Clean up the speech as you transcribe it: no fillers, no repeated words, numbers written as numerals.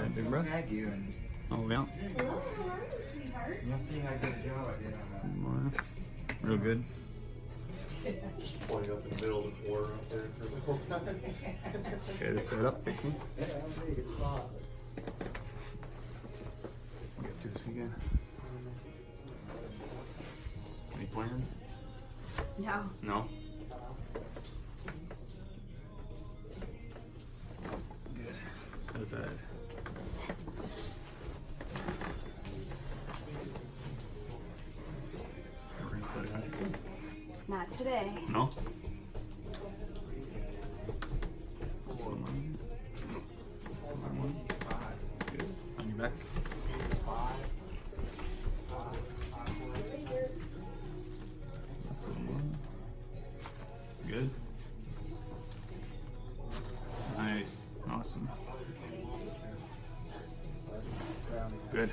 right, big bro. Tag you and Oh, yeah. you'll see how good a job I did on that. Real good. Just pointing up in the middle of the floor up there for the whole time. Okay, let's set it up. Face me. Yeah, that was a really good spot. What do you up to this weekend? Any plans? No. No? Good. How's that? We're gonna put it out. Not today. No? Slow one. One. Good. On your back. Good. Nice. Awesome. Good.